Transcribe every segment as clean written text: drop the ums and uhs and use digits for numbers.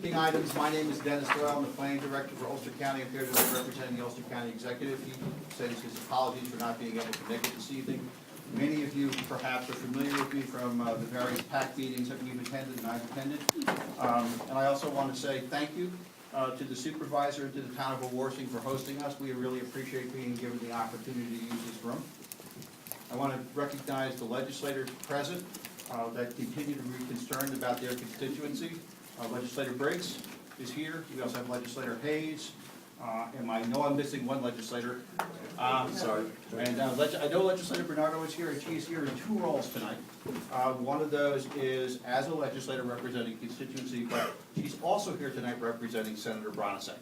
Items. My name is Dennis Doyle. I'm the planning director for Ulster County. I'm here today representing the Ulster County Executive. He sends his apologies for not being able to make it this evening. Many of you perhaps are familiar with me from the various PAC meetings that we've attended and I've attended. And I also want to say thank you to the supervisor and to the town of Wawarsing for hosting us. We really appreciate being given the opportunity to use this room. I want to recognize the legislators present that continue to be concerned about their constituency. Legislator Briggs is here. We also have Legislator Hayes. And I know I'm missing one legislator. Sorry. And I know Legislator Bernardo is here, and she is here in two roles tonight. One of those is as a legislator representing constituency, but she's also here tonight representing Senator Bonasak.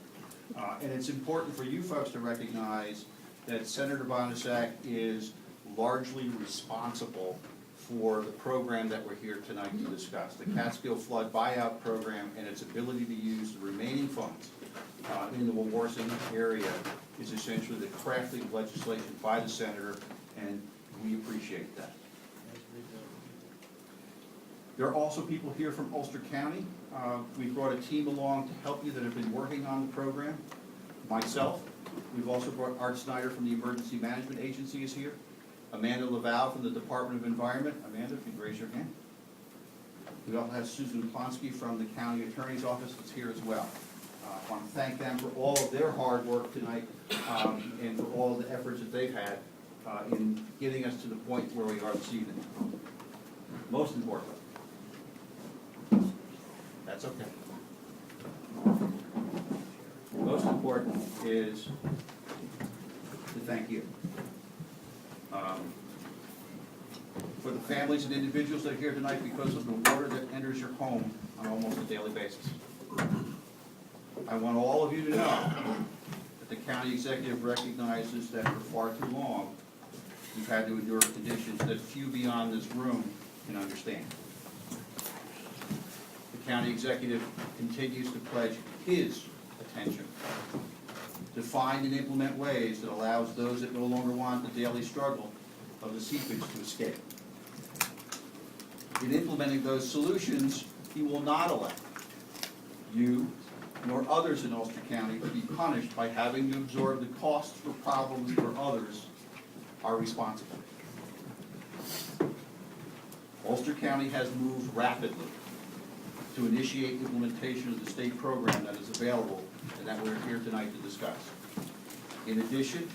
And it's important for you folks to recognize that Senator Bonasak is largely responsible for the program that we're here tonight to discuss, the Catskill Flood Buyout Program, and its ability to use the remaining funds in the Wawarsing area is essentially the crafting of legislation by the senator, and we appreciate that. There are also people here from Ulster County. We brought a team along to help you that have been working on the program. Myself, we've also brought Art Snyder from the Emergency Management Agency is here. Amanda Laval from the Department of Environment. Amanda, if you'd raise your hand. We also have Susan Plonsky from the County Attorney's Office that's here as well. I want to thank them for all of their hard work tonight and for all of the efforts that they've had in getting us to the point where we are this evening. Most important, that's okay. Most important is to thank you. For the families and individuals that are here tonight because of the water that enters your home on almost a daily basis. I want all of you to know that the county executive recognizes that for far too long you've had to endure conditions that few beyond this room can understand. The county executive continues to pledge his attention to find and implement ways that allows those that no longer want the daily struggle of the seepage to escape. In implementing those solutions, he will not allow you nor others in Ulster County to be punished by having to absorb the costs for problems where others are responsible. Ulster County has moved rapidly to initiate implementation of the state program that is available and that we're here tonight to discuss. In addition,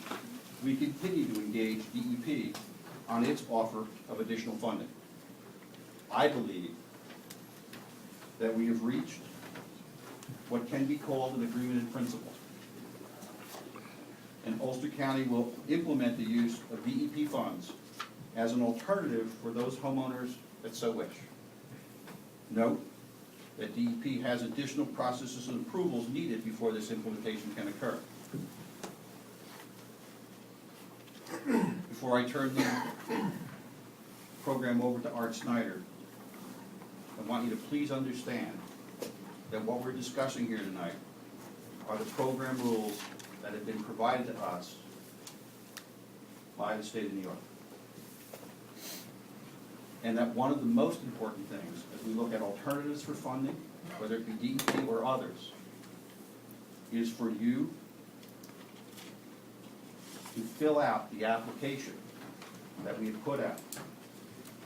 we continue to engage DEP on its offer of additional funding. I believe that we have reached what can be called an agreement in principle. And Ulster County will implement the use of DEP funds as an alternative for those homeowners that so wish. Note that DEP has additional processes and approvals needed before this implementation can occur. Before I turn the program over to Art Snyder, I want you to please understand that what we're discussing here tonight are the program rules that have been provided to us by the state of New York. And that one of the most important things as we look at alternatives for funding, whether it be DEP or others, is for you to fill out the application that we have put out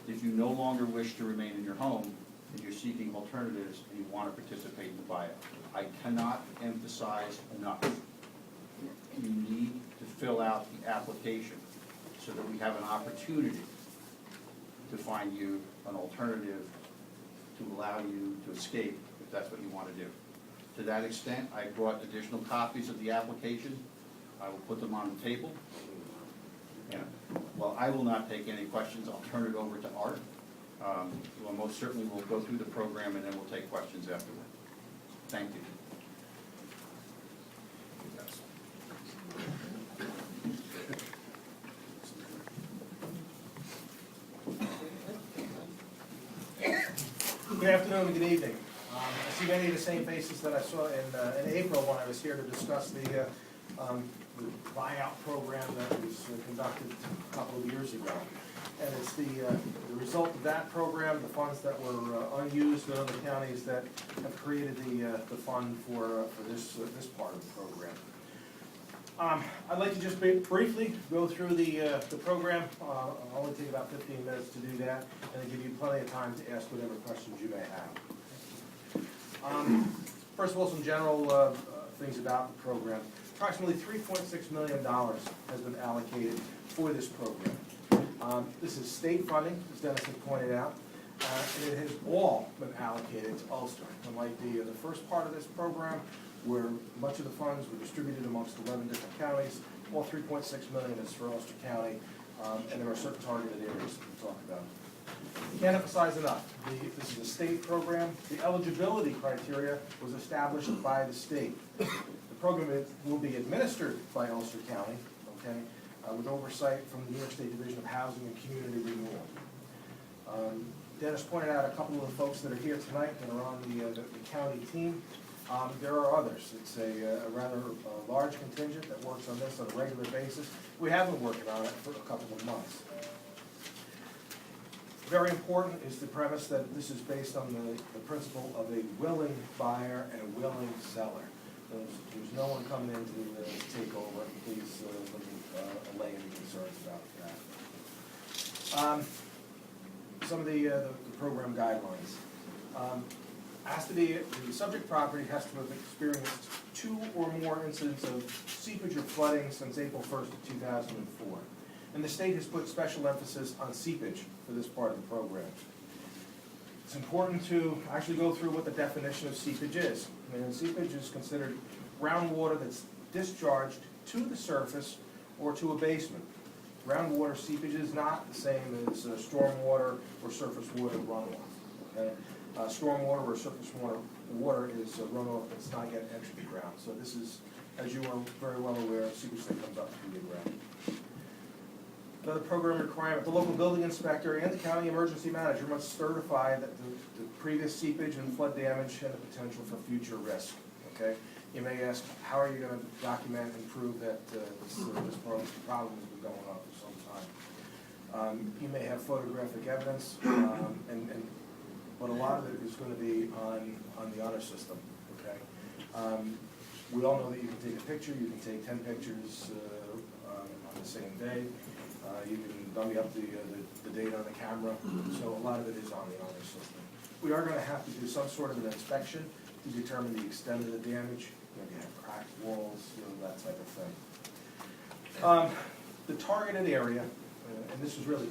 if you no longer wish to remain in your home and you're seeking alternatives and you want to participate in the buyout. I cannot emphasize enough. You need to fill out the application so that we have an opportunity to find you an alternative to allow you to escape if that's what you want to do. To that extent, I brought additional copies of the application. I will put them on the table. And while I will not take any questions, I'll turn it over to Art. Well, most certainly we'll go through the program and then we'll take questions afterward. Thank you. Good afternoon and good evening. I see many of the same faces that I saw in April when I was here to discuss the the buyout program that was conducted a couple of years ago. And it's the result of that program, the funds that were unused in other counties that have created the fund for this part of the program. I'd like to just briefly go through the program. I'll only take about 15 minutes to do that, and then give you plenty of time to ask whatever questions you may have. First of all, some general things about the program. Approximately $3.6 million has been allocated for this program. This is state funding, as Dennis had pointed out, and it has all been allocated to Ulster. Unlike the first part of this program, where much of the funds were distributed amongst 11 different counties, all $3.6 million is for Ulster County, and there are certain targeted areas that we'll talk about. Can't emphasize enough, this is a state program. The eligibility criteria was established by the state. The program will be administered by Ulster County, okay, with oversight from the New York State Division of Housing and Community Renewal. Dennis pointed out a couple of the folks that are here tonight that are on the county team. There are others. It's a rather large contingent that works on this on a regular basis. We have been working on it for a couple of months. Very important is the premise that this is based on the principle of a willing buyer and a willing seller. There's no one coming in to take over. Please let me allay any concerns about that. Some of the program guidelines. The subject property has to have experienced 2 or more incidents of seepage or flooding since April 1st of 2004. And the state has put special emphasis on seepage for this part of the program. It's important to actually go through what the definition of seepage is. And seepage is considered groundwater that's discharged to the surface or to a basement. Groundwater seepage is not the same as stormwater or surface water runoff. Okay? Stormwater or surface water is runoff that's not yet entered the ground. So this is, as you are very well aware, seepage that comes up through the ground. Another program requirement, the local building inspector and the county emergency manager must certify that the previous seepage and flood damage had the potential for future risk. Okay? You may ask, how are you going to document and prove that this problem has been going on for some time? You may have photographic evidence, but a lot of it is going to be on the honor system. Okay? We all know that you can take a picture, you can take 10 pictures on the same day. You can dummy up the data on the camera, so a lot of it is on the honor system. We are going to have to do some sort of an inspection to determine the extent of the damage. You have cracked walls, that type of thing. The targeted area, and this is really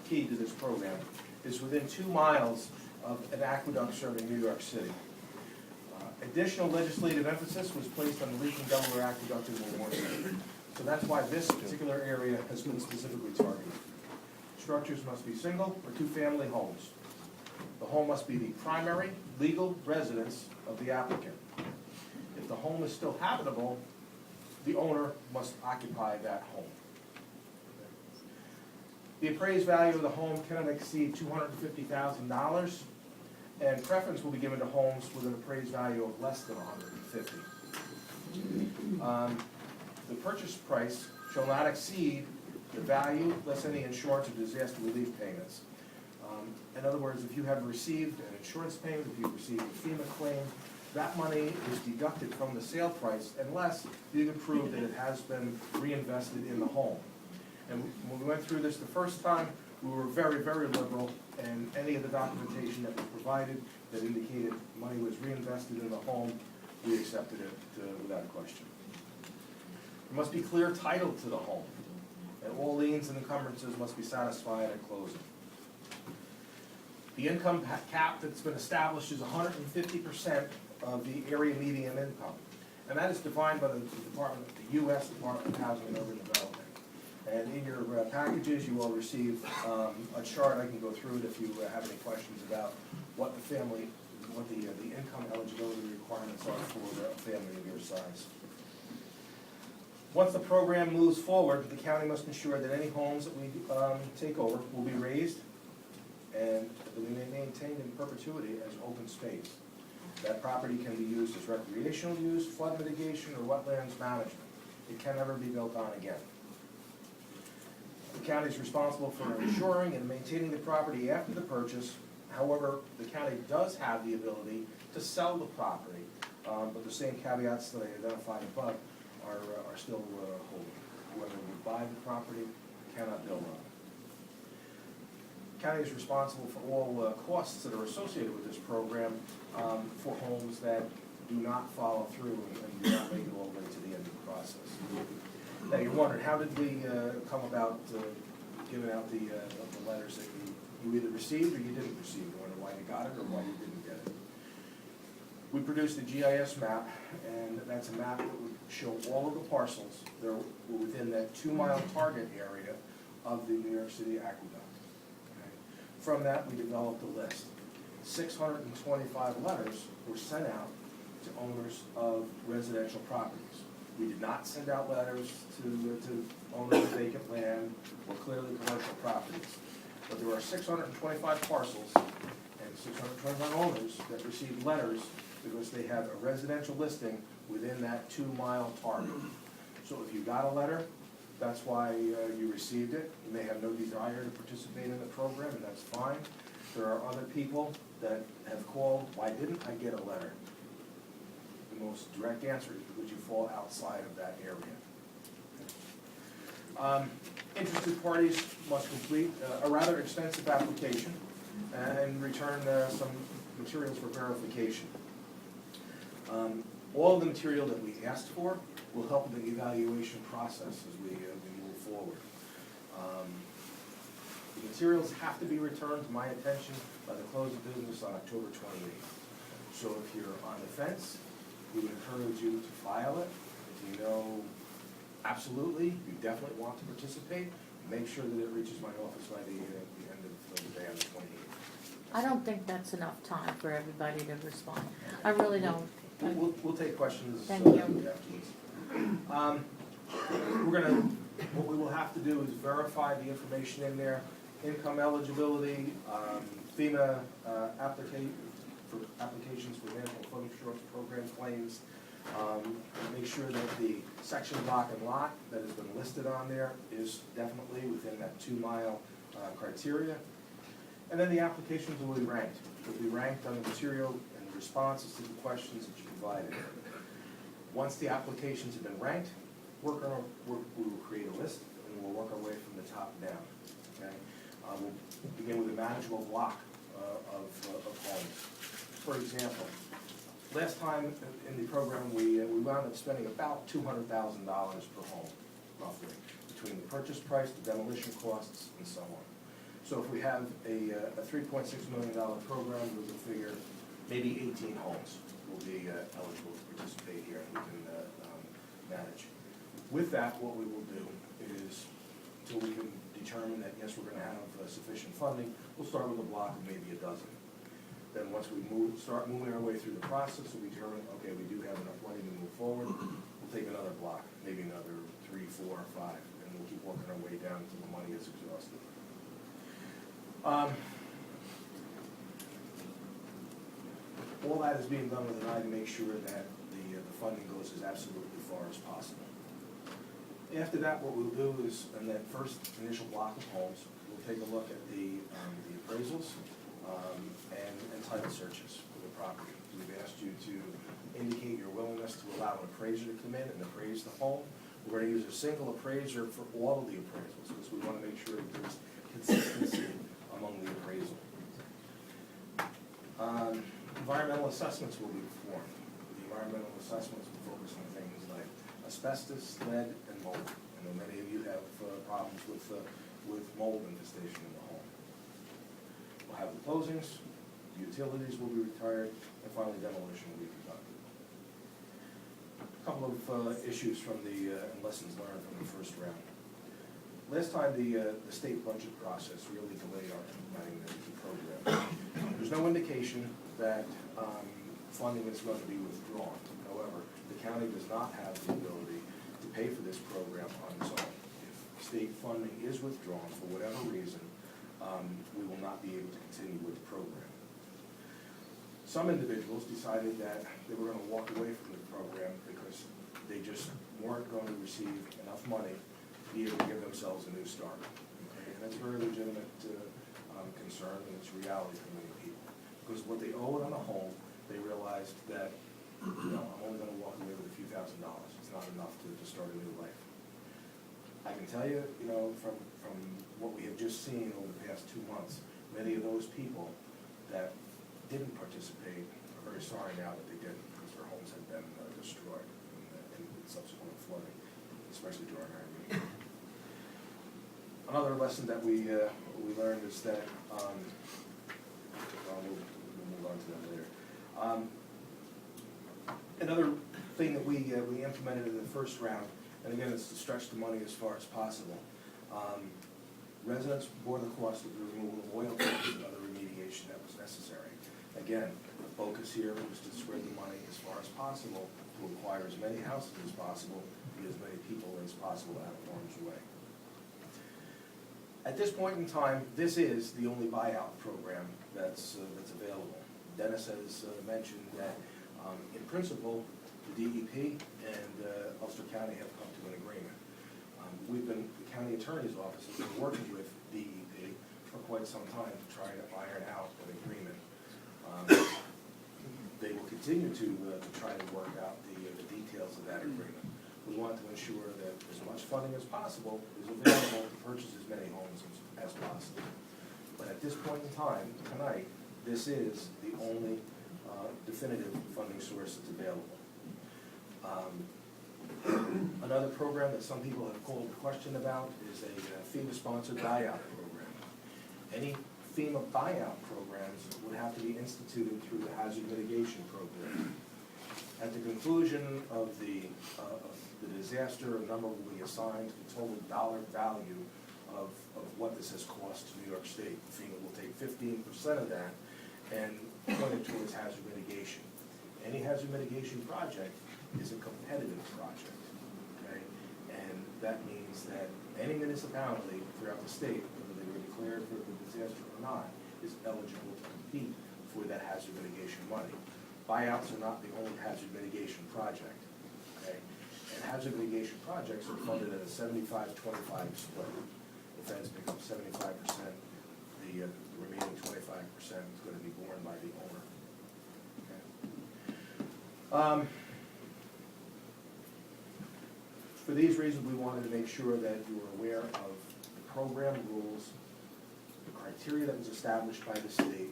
key to this program, is within 2 miles of an aqueduct serving New York City. Additional legislative emphasis was placed on the leaking Delaware Aqueduct in Wawarsing. So that's why this particular area has been specifically targeted. Structures must be single or 2-family homes. The home must be the primary legal residence of the applicant. If the home is still habitable, the owner must occupy that home. The appraised value of the home cannot exceed $250,000, and preference will be given to homes with an appraised value of less than $150,000. The purchase price shall not exceed the value less any insurance or disaster relief payments. In other words, if you have received an insurance payment, if you've received a FEMA claim, that money is deducted from the sale price unless you can prove that it has been reinvested in the home. And when we went through this the first time, we were very, very liberal, and any of the documentation that was provided that indicated money was reinvested in the home, we accepted it without question. There must be clear title to the home, and all liens and encumbrances must be satisfied at closing. The income cap that's been established is 150% of the area median income, and that is defined by the U.S. Department of Housing and Urban Development. And in your packages, you will receive a chart. I can go through it if you have any questions about what the income eligibility requirements are for a family of your size. Once the program moves forward, the county must ensure that any homes that we take over will be raised and that we may maintain in perpetuity as open space. That property can be used as recreational use, flood mitigation, or wetlands management. it can never be built on again. The county is responsible for insuring and maintaining the property after the purchase. However, the county does have the ability to sell the property, but the same caveats that I identified above are still holding. Whoever would buy the property cannot build on it. County is responsible for all costs that are associated with this program for homes that do not follow through and do not make it all the way to the end of the process. Now, you're wondering, how did we come about giving out the letters that you either received or you didn't receive? You wonder why you got it or why you didn't get it. We produced a GIS map, and that's a map that would show all of the parcels that were within that 2-mile target area of the New York City aqueduct. Okay. From that, we developed a list. 625 letters were sent out to owners of residential properties. We did not send out letters to owners of vacant land or clearly commercial properties. But there are 625 parcels and 625 owners that received letters because they have a residential listing within that 2-mile target. So if you got a letter, that's why you received it. You may have no desire to participate in the program, and that's fine. There are other people that have called, why didn't I get a letter? The most direct answer is because you fall outside of that area. Interested parties must complete a rather extensive application and return some materials for verification. All of the material that we asked for will help in the evaluation process as we move forward. The materials have to be returned to my attention by the close of business on October 28th. So if you're on the fence, we would encourage you to file it. If you know absolutely, you definitely want to participate, make sure that it reaches my office by the end of the day on the 28th. I don't think that's enough time for everybody to respond. I really don't. We'll take questions Thank you. afterwards. What we will have to do is verify the information in there, income eligibility, FEMA applications for national flood insurance program claims, make sure that the section, block, and lot that has been listed on there is definitely within that 2-mile criteria. And then the applications will be ranked. They'll be ranked on the material and the responses to the questions that you provided. Once the applications have been ranked, we will create a list and we'll work our way from the top down. Okay? We'll begin with a manageable block of homes. For example, last time in the program, we wound up spending about $200,000 per home, roughly, between the purchase price, the demolition costs, and so on. So if we have a $3.6 million program, we will figure maybe 18 homes will be eligible to participate here, and we can manage. With that, what we will do is, until we can determine that, yes, we're going to have sufficient funding, we'll start with a block of maybe a dozen. Then once we start moving our way through the process, we determine, okay, we do have enough money to move forward, we'll take another block, maybe another 3, 4, or 5, and we'll keep working our way down until the money is exhausted. All that is being done with an eye to make sure that the funding goes as absolutely far as possible. After that, what we'll do is, in that first initial block of homes, we'll take a look at the appraisals and title searches for the property. We've asked you to indicate your willingness to allow an appraiser to come in and appraise the home. We're going to use a single appraiser for all of the appraisals because we want to make sure that there's consistency among the appraisal. Environmental assessments will be performed. The environmental assessments will focus on things like asbestos, lead, and mold. I know many of you have problems with mold infestation in the home. We'll have the closings, utilities will be retired, and finally demolition will be conducted. A couple of issues from the lessons learned from the first round. Last time the state budget process really delayed our implementing the program. There's no indication that funding is going to be withdrawn. However, the county does not have the ability to pay for this program on its own. If state funding is withdrawn for whatever reason, we will not be able to continue with the program. Some individuals decided that they were going to walk away from the program because they just weren't going to receive enough money to be able to give themselves a new start. Okay? And that's a very legitimate concern, and it's reality for many people. Because what they owed on a home, they realized that, I'm only gonna walk away with a few $1,000s. It's not enough to start a new life. I can tell you, from what we have just seen over the past 2 months, many of those people that didn't participate are very sorry now that they didn't, because their homes had been destroyed in subsequent flooding, especially during Irene. Another lesson that we learned is that, we'll move on to that later. Another thing that we implemented in the first round, and again, it's to stretch the money as far as possible. Residents bore the cost of the removal of oil tanks and other remediation that was necessary. Again, the focus here was to spread the money as far as possible to acquire as many houses as possible, to get as many people as possible out of harm's way. At this point in time, this is the only buyout program that's available. Dennis has mentioned that, in principle, the DEP and Ulster County have come to an agreement. The county attorney's office has been working with DEP for quite some time to try to iron out an agreement. They will continue to try to work out the details of that agreement. We want to ensure that as much funding as possible is available to purchase as many homes as possible. But at this point in time, tonight, this is the only definitive funding source that's available. Another program that some people have called a question about is a FEMA-sponsored buyout program. Any FEMA buyout programs would have to be instituted through the hazard mitigation program. At the conclusion of the disaster, a number will be assigned to the total dollar value of what this has cost to New York State. FEMA will take 15% of that and put it towards hazard mitigation. Any hazard mitigation project is a competitive project, okay? And that means that any municipality throughout the state, whether they were declared for the disaster or not, is eligible to compete for that hazard mitigation money. Buyouts are not the only hazard mitigation project, okay? And hazard mitigation projects are funded at a 75-25 split. The feds pick up 75%, the remaining 25% is going to be borne by the owner. Okay? For these reasons, we wanted to make sure that you are aware of the program rules, the criteria that was established by the state.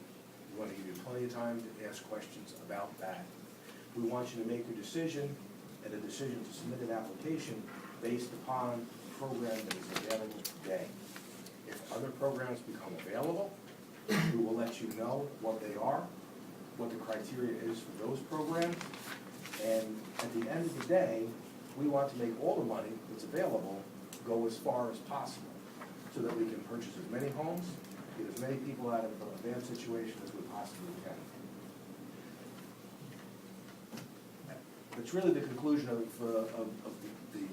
We want to give you plenty of time to ask questions about that. We want you to make your decision, and a decision to submit an application based upon the program that is available today. If other programs become available, we will let you know what they are, what the criteria is for those programs, and at the end of the day, we want to make all the money that's available go as far as possible so that we can purchase as many homes, get as many people out of a bad situation as we possibly can. It's really the conclusion of the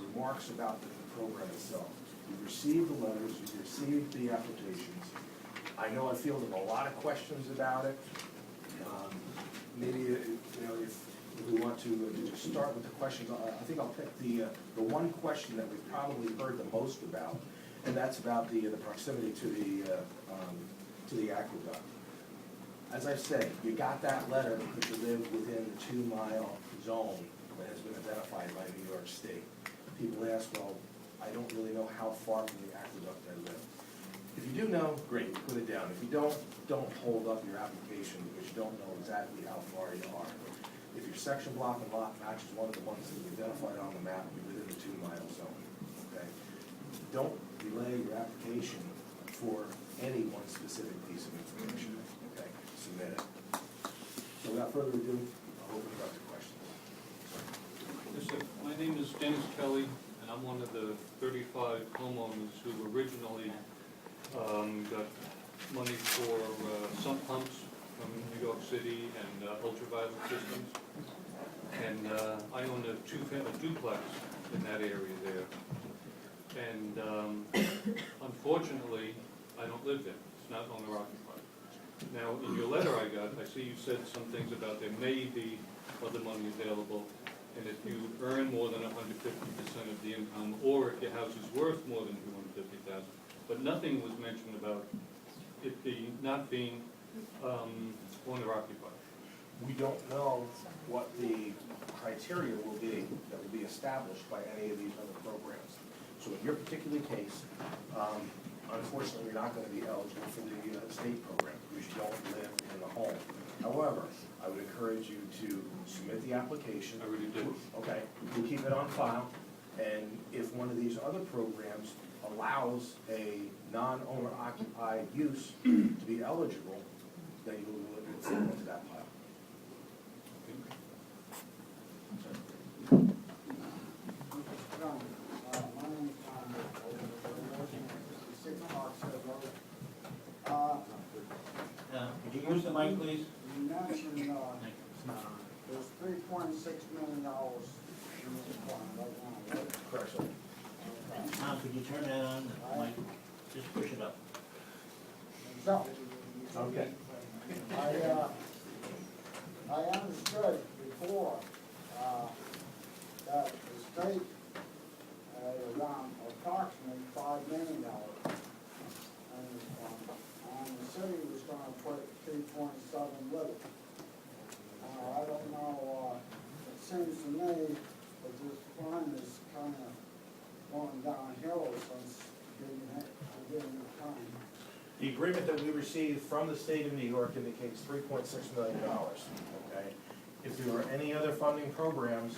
remarks about the program itself. You've received the letters, you've received the applications. I know I fielded a lot of questions about it. Maybe if we want to just start with the questions, I think I'll pick the one question that we've probably heard the most about, and that's about the proximity to the aqueduct. As I said, you got that letter because you live within the 2-mile zone that has been identified by New York State. People ask, well, I don't really know how far from the aqueduct I live. If you do know, great, put it down. If you don't hold up your application because you don't know exactly how far you are. If your section, block, and lot matches one of the ones that we identified on the map, you're within the 2-mile zone, okay? Don't delay your application for any one specific piece of information, okay? Submit it. So without further ado, I'll open it up to questions. Yes, sir. My name is Dennis Kelly, and I'm one of the 35 homeowners who originally got money for sump pumps from New York City and ultraviolet systems. And I own a duplex in that area there. And unfortunately, I don't live there. It's not owner occupied. Now, in your letter I got, I see you said some things about there may be other money available. And if you earn more than 150% of the income, or if your house is worth more than 250,000, but nothing was mentioned about it not being owner occupied. We don't know what the criteria will be that will be established by any of these other programs. So in your particular case, unfortunately, you're not gonna be eligible for the state program because you don't live in the home. However, I would encourage you to submit the application. I already did. Okay, we'll keep it on file, and if one of these other programs allows a non-owner occupied use to be eligible, then you will fall into that pile. My name is Tom. Could you use the mic, please? You mentioned, there's $3.6 million in this fund right now, right? Correct, sir. Okay. Tom, could you turn that on, the mic? Just push it up. So, Okay. I understood before, that the state had around approximately $5 million in this fund, and the city was gonna put 3.7 with it. I don't know, it seems to me that this fund is kind of going downhill since beginning of time. The agreement that we received from the state of New York indicates $3.6 million, okay? If there are any other funding programs,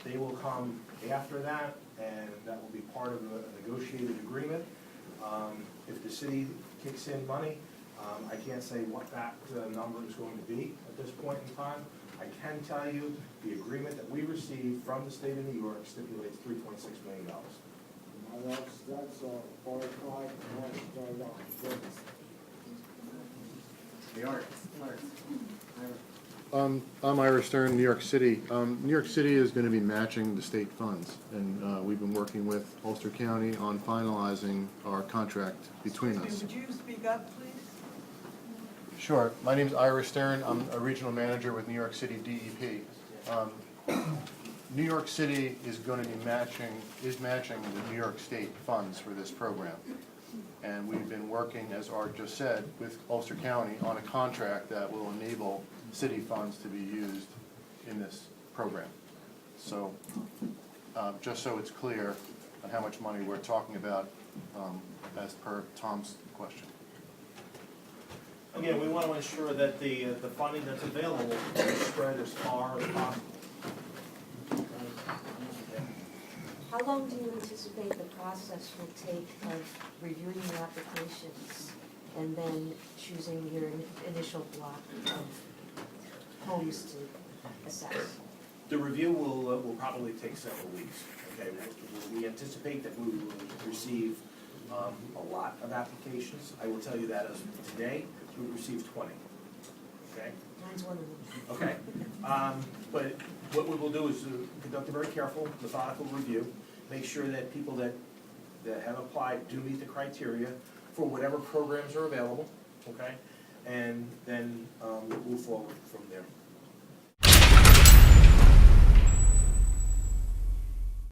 they will come after that, and that will be part of a negotiated agreement. If the city kicks in money, I can't say what that number is going to be at this point in time. I can tell you, the agreement that we received from the state of New York stipulates $3.6 million. Now, that's a far cry from what it started off. I'm Ira Stern, New York City. New York City is going to be matching the state funds, and we've been working with Ulster County on finalizing our contract between us. Would you speak up, please? Sure. My name is Ira Stern. I'm a regional manager with New York City DEP. New York City is going to be matching the New York State funds for this program. And we've been working, as Art just said, with Ulster County on a contract that will enable city funds to be used in this program. So, just so it's clear on how much money we're talking about, as per Tom's question. Again, we want to ensure that the funding that's available is spread as far as possible. How long do you anticipate the process will take of reviewing your applications and then choosing your initial block of homes to assess? The review will probably take several weeks, okay? We anticipate that we will receive a lot of applications. I will tell you that as of today, we received 20, okay? Mine's one of them. Okay, but what we will do is conduct a very careful, methodical review, make sure that people that have applied do meet the criteria for whatever programs are available, okay? And then we'll move forward from there.